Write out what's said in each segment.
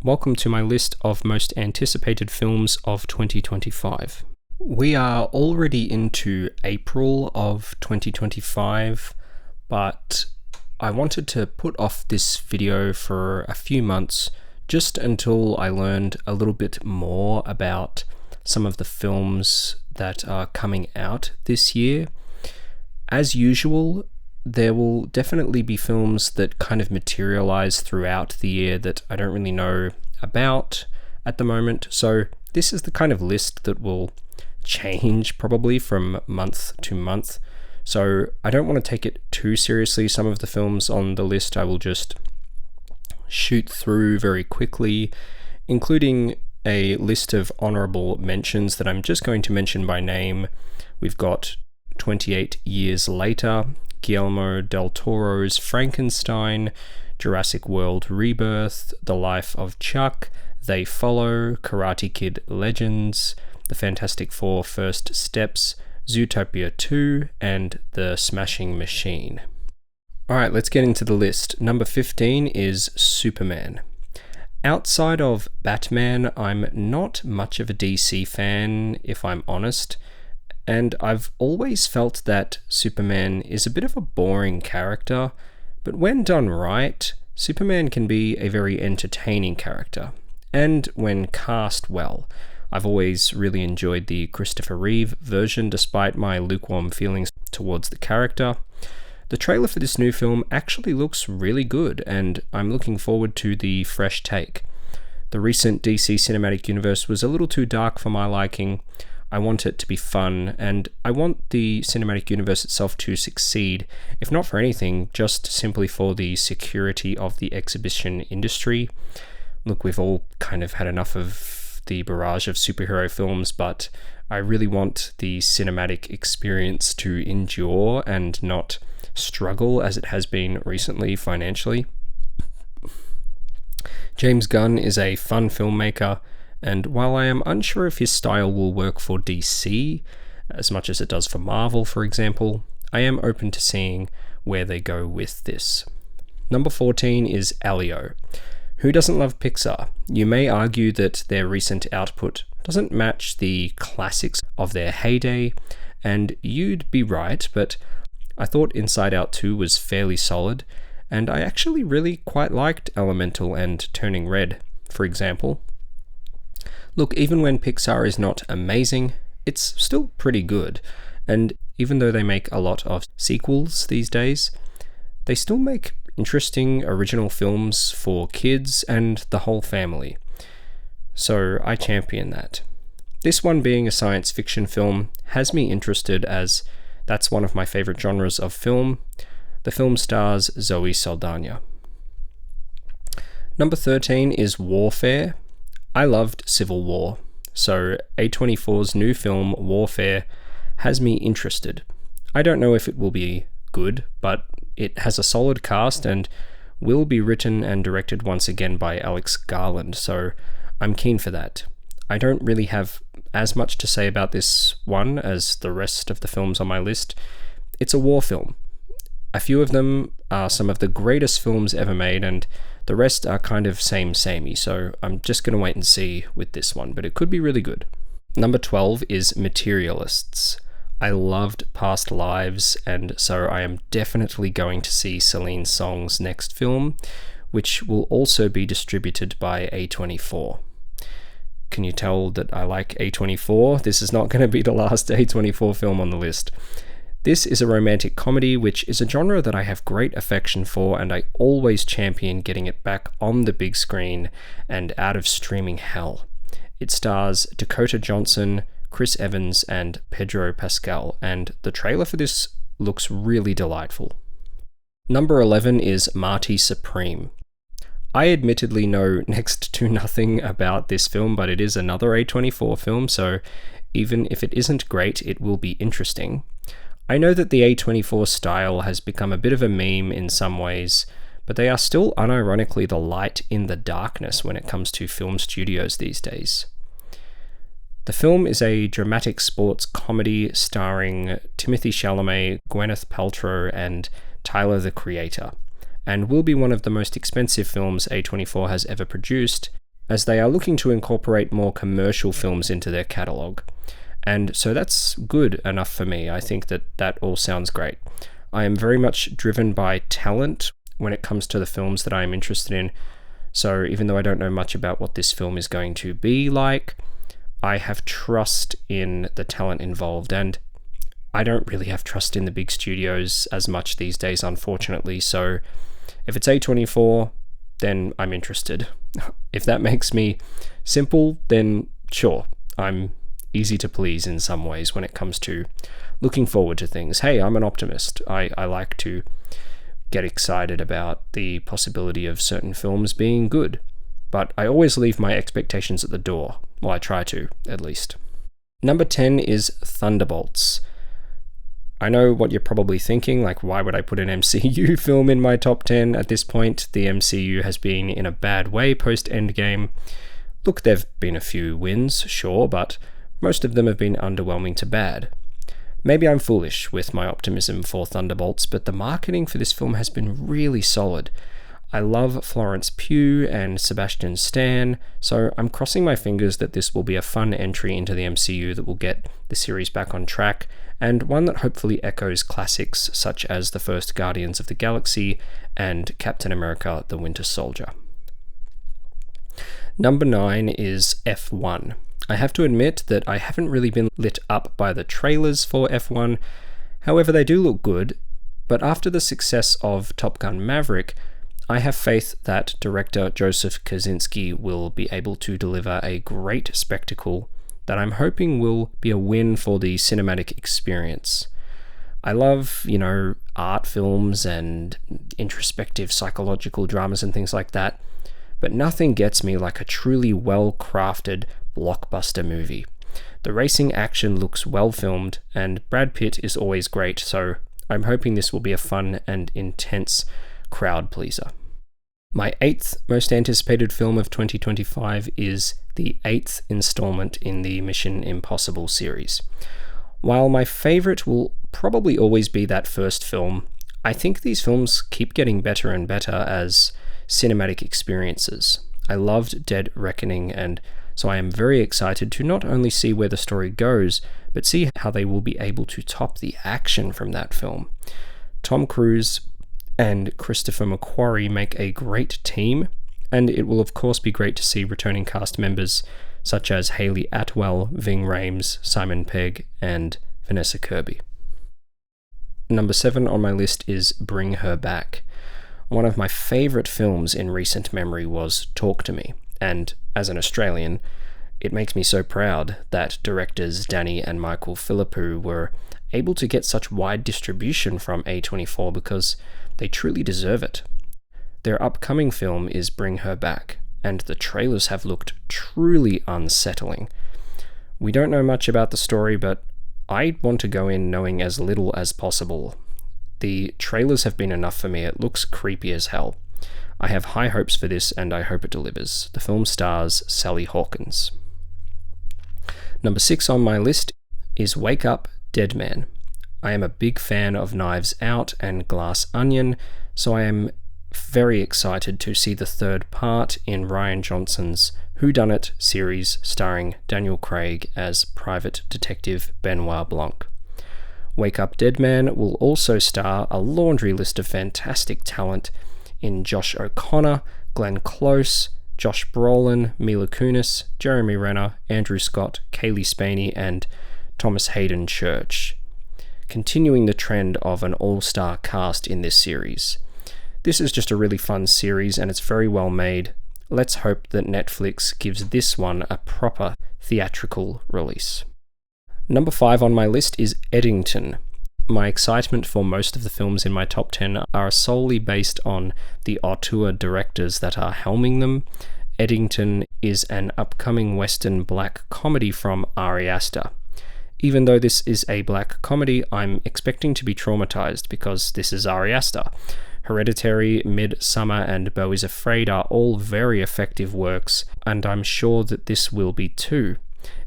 Welcome to my list of most anticipated films of 2025. We are already into April of 2025, but I wanted to put off this video for a few months just until I learned a little bit more about some of the films that are coming out this year. As usual, there will definitely be films that kind of materialize throughout the year that I don't really know about at the moment. So this is the kind of list that will change probably from month to month. So I don't want to take it too seriously. Some of the films on the list I will just shoot through very quickly, including a list of honourable mentions that I'm just going to mention by name. We've got 28 Years Later, Guillermo del Toro's Frankenstein, Jurassic World Rebirth, The Life of Chuck, They Follow, Karate Kid Legends, The Fantastic Four First Steps, Zootopia 2, and The Smashing Machine. Alright, let's get into the list. Number 15 is Superman. Outside of Batman, I'm not much of a DC fan, if I'm honest. And I've always felt that Superman is a bit of a boring character, but when done right, Superman can be a very entertaining character. And when cast well, I've always really enjoyed the Christopher Reeve version despite my lukewarm feelings towards the character. The trailer for this new film actually looks really good, and I'm looking forward to the fresh take. The recent DC Cinematic Universe was a little too dark for my liking. I want it to be fun, and I want the cinematic universe itself to succeed, if not for anything, just simply for the security of the exhibition industry. Look, we've all kind of had enough of the barrage of superhero films, but I really want the cinematic experience to endure and not struggle as it has been recently financially. James Gunn is a fun filmmaker, and while I am unsure if his style will work for DC, as much as it does for Marvel, for example, I am open to seeing where they go with this. Number 14 is Alio. Who doesn't love Pixar? You may argue that their recent output doesn't match the classics of their heyday, and you'd be right, but I thought Inside Out 2 was fairly solid, and I actually really quite liked Elemental and Turning Red, for example. Look, even when Pixar is not amazing, it's still pretty good, and even though they make a lot of sequels these days, they still make interesting original films for kids and the whole family. So I champion that. This one being a science fiction film has me interested as that's one of my favorite genres of film. The film stars Zoe Saldana. Number 13 is Warfare. I loved Civil War, so A24's new film, Warfare, has me interested. I don't know if it will be good, but it has a solid cast and will be written and directed once again by Alex Garland, so I'm keen for that. I don't really have as much to say about this one as the rest of the films on my list. It's a war film. A few of them are some of the greatest films ever made, and the rest are kind of samey, so I'm just going to wait and see with this one, but it could be really good. Number 12 is Materialists. I loved Past Lives, and so I am definitely going to see Celine Song's next film, which will also be distributed by A24. Can you tell that I like A24? This is not going to be the last A24 film on the list. This is a romantic comedy, which is a genre that I have great affection for, and I always champion getting it back on the big screen and out of streaming hell. It stars Dakota Johnson, Chris Evans, and Pedro Pascal, and the trailer for this looks really delightful. Number 11 is Marty Supreme. I admittedly know next to nothing about this film, but it is another A24 film, so even if it isn't great, it will be interesting. I know that the A24 style has become a bit of a meme in some ways, but they are still unironically the light in the darkness when it comes to film studios these days. The film is a dramatic sports comedy starring Timothée Chalamet, Gwyneth Paltrow, and Tyler the Creator, and will be one of the most expensive films A24 has ever produced, as they are looking to incorporate more commercial films into their catalogue. And so that's good enough for me. I think that all sounds great. I am very much driven by talent when it comes to the films that I am interested in. So even though I don't know much about what this film is going to be like, I have trust in the talent involved, and I don't really have trust in the big studios as much these days, unfortunately. So if it's A24, then I'm interested. If that makes me simple, then sure, I'm easy to please in some ways when it comes to looking forward to things. Hey, I'm an optimist. I like to get excited about the possibility of certain films being good, but I always leave my expectations at the door. Well, I try to, at least. Number 10 is Thunderbolts. I know what you're probably thinking, like, why would I put an MCU film in my top 10 at this point? The MCU has been in a bad way post-Endgame. Look, there've been a few wins, sure, but most of them have been underwhelming to bad. Maybe I'm foolish with my optimism for Thunderbolts, but the marketing for this film has been really solid. I love Florence Pugh and Sebastian Stan, so I'm crossing my fingers that this will be a fun entry into the MCU that will get the series back on track, and one that hopefully echoes classics such as the first Guardians of the Galaxy and Captain America: The Winter Soldier. Number 9 is F1. I have to admit that I haven't really been lit up by the trailers for F1, however they do look good, but after the success of Top Gun Maverick, I have faith that director Joseph Kosinski will be able to deliver a great spectacle that I'm hoping will be a win for the cinematic experience. I love, art films and introspective psychological dramas and things like that, but nothing gets me like a truly well-crafted blockbuster movie. The racing action looks well filmed, and Brad Pitt is always great, so I'm hoping this will be a fun and intense crowd pleaser. My 8th most anticipated film of 2025 is the 8th installment in the Mission Impossible series. While my favourite will probably always be that first film, I think these films keep getting better and better as cinematic experiences. I loved Dead Reckoning, and so I am very excited to not only see where the story goes, but see how they will be able to top the action from that film. Tom Cruise and Christopher McQuarrie make a great team, and it will of course be great to see returning cast members such as Hayley Atwell, Ving Rhames, Simon Pegg, and Vanessa Kirby. Number 7 on my list is Bring Her Back. One of my favourite films in recent memory was Talk to Me, and as an Australian, it makes me so proud that directors Danny and Michael Philippou were able to get such wide distribution from A24 because they truly deserve it. Their upcoming film is Bring Her Back, and the trailers have looked truly unsettling. We don't know much about the story, but I want to go in knowing as little as possible. The trailers have been enough for me. It looks creepy as hell. I have high hopes for this, and I hope it delivers. The film stars Sally Hawkins. Number 6 on my list is Wake Up, Dead Man. I am a big fan of Knives Out and Glass Onion, so I am very excited to see the third part in Rian Johnson's Whodunit series starring Daniel Craig as Private Detective Benoit Blanc. Wake Up, Dead Man will also star a laundry list of fantastic talent in Josh O'Connor, Glenn Close, Josh Brolin, Mila Kunis, Jeremy Renner, Andrew Scott, Kaylee Spaney, and Thomas Hayden Church, continuing the trend of an all-star cast in this series. This is just a really fun series, and it's very well made. Let's hope that Netflix gives this one a proper theatrical release. Number 5 on my list is Eddington. My excitement for most of the films in my top 10 are solely based on the auteur directors that are helming them. Eddington is an upcoming Western black comedy from Ari Aster. Even though this is a black comedy, I'm expecting to be traumatized because this is Ari Aster. Hereditary, Midsummer, and Beau is Afraid are all very effective works, and I'm sure that this will be too.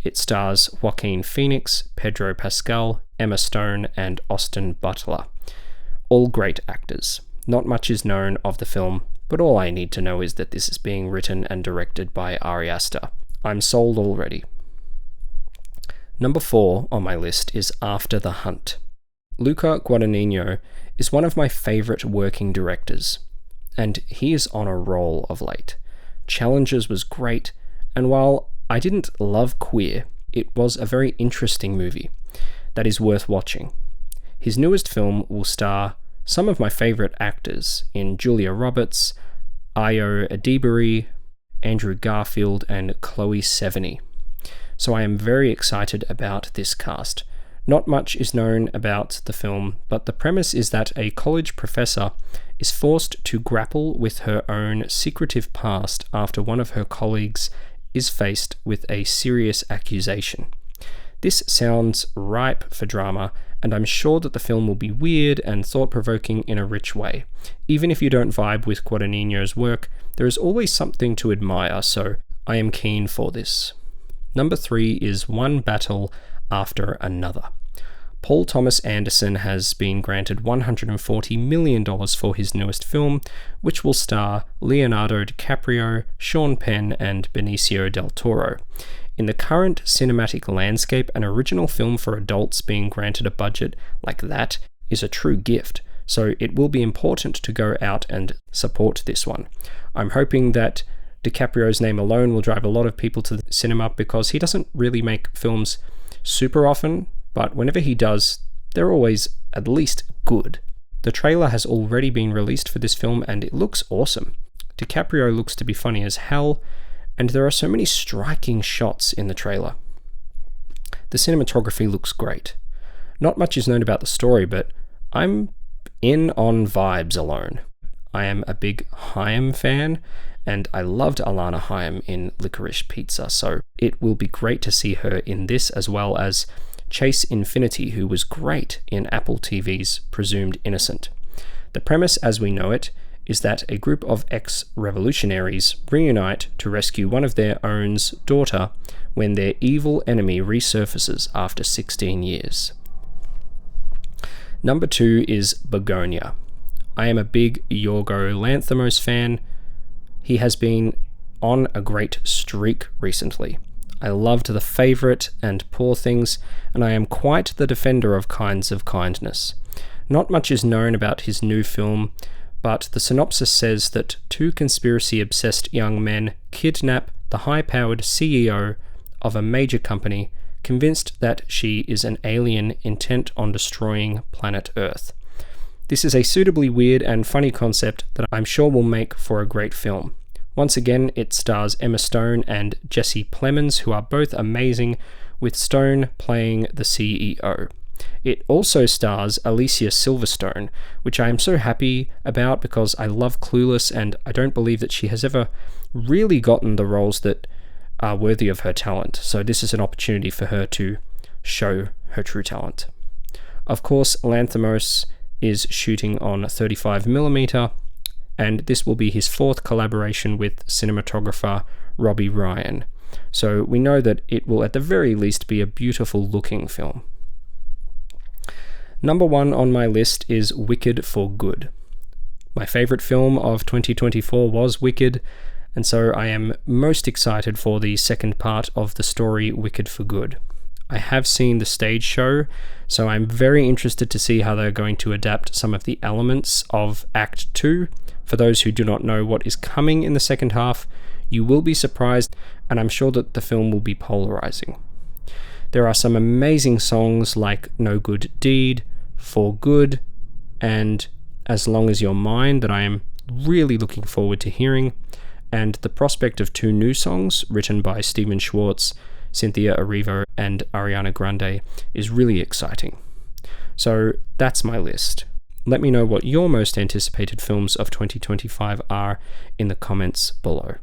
It stars Joaquin Phoenix, Pedro Pascal, Emma Stone, and Austin Butler. All great actors. Not much is known of the film, but all I need to know is that this is being written and directed by Ari Aster. I'm sold already. Number 4 on my list is After the Hunt. Luca Guadagnino is one of my favourite working directors, and he is on a roll of late. Challenges was great, and while I didn't love Queer, it was a very interesting movie that is worth watching. His newest film will star some of my favourite actors in Julia Roberts, Ayo Edebiri, Andrew Garfield, and Chloe Sevigny. So I am very excited about this cast. Not much is known about the film, but the premise is that a college professor is forced to grapple with her own secretive past after one of her colleagues is faced with a serious accusation. This sounds ripe for drama, and I'm sure that the film will be weird and thought-provoking in a rich way. Even if you don't vibe with Guadagnino's work, there is always something to admire, so I am keen for this. Number 3 is One Battle After Another. Paul Thomas Anderson has been granted $140 million for his newest film, which will star Leonardo DiCaprio, Sean Penn, and Benicio del Toro. In the current cinematic landscape, an original film for adults being granted a budget like that is a true gift, so it will be important to go out and support this one. I'm hoping that DiCaprio's name alone will drive a lot of people to the cinema because he doesn't really make films super often, but whenever he does, they're always at least good. The trailer has already been released for this film and it looks awesome. DiCaprio looks to be funny as hell, and there are so many striking shots in the trailer. The cinematography looks great. Not much is known about the story, but I'm in on vibes alone. I am a big Haim fan, and I loved Alana Haim in Licorice Pizza, so it will be great to see her in this, as well as Chase Infinity, who was great in Apple TV's Presumed Innocent. The premise, as we know it, is that a group of ex-revolutionaries reunite to rescue one of their own's daughter when their evil enemy resurfaces after 16 years. Number 2 is Begonia. I am a big Yorgo Lanthimos fan. He has been on a great streak recently. I loved The Favourite and Poor Things, and I am quite the defender of Kinds of Kindness. Not much is known about his new film, but the synopsis says that 2 conspiracy-obsessed young men kidnap the high-powered CEO of a major company, convinced that she is an alien intent on destroying planet Earth. This is a suitably weird and funny concept that I'm sure will make for a great film. Once again, it stars Emma Stone and Jesse Plemons, who are both amazing, with Stone playing the CEO. It also stars Alicia Silverstone, which I am so happy about because I love Clueless and I don't believe that she has ever really gotten the roles that are worthy of her talent. So this is an opportunity for her to show her true talent. Of course, Lanthimos is shooting on 35mm, and this will be his 4th collaboration with cinematographer Robbie Ryan. So we know that it will at the very least be a beautiful looking film. Number 1 on my list is Wicked for Good. My favourite film of 2024 was Wicked, and so I am most excited for the second part of the story Wicked for Good. I have seen the stage show, so I'm very interested to see how they're going to adapt some of the elements of Act 2. For those who do not know what is coming in the second half, you will be surprised, and I'm sure that the film will be polarizing. There are some amazing songs like No Good Deed, For Good, and As Long As You're Mine that I am really looking forward to hearing, and the prospect of 2 new songs written by Stephen Schwartz, Cynthia Erivo, and Ariana Grande is really exciting. So that's my list. Let me know what your most anticipated films of 2025 are in the comments below.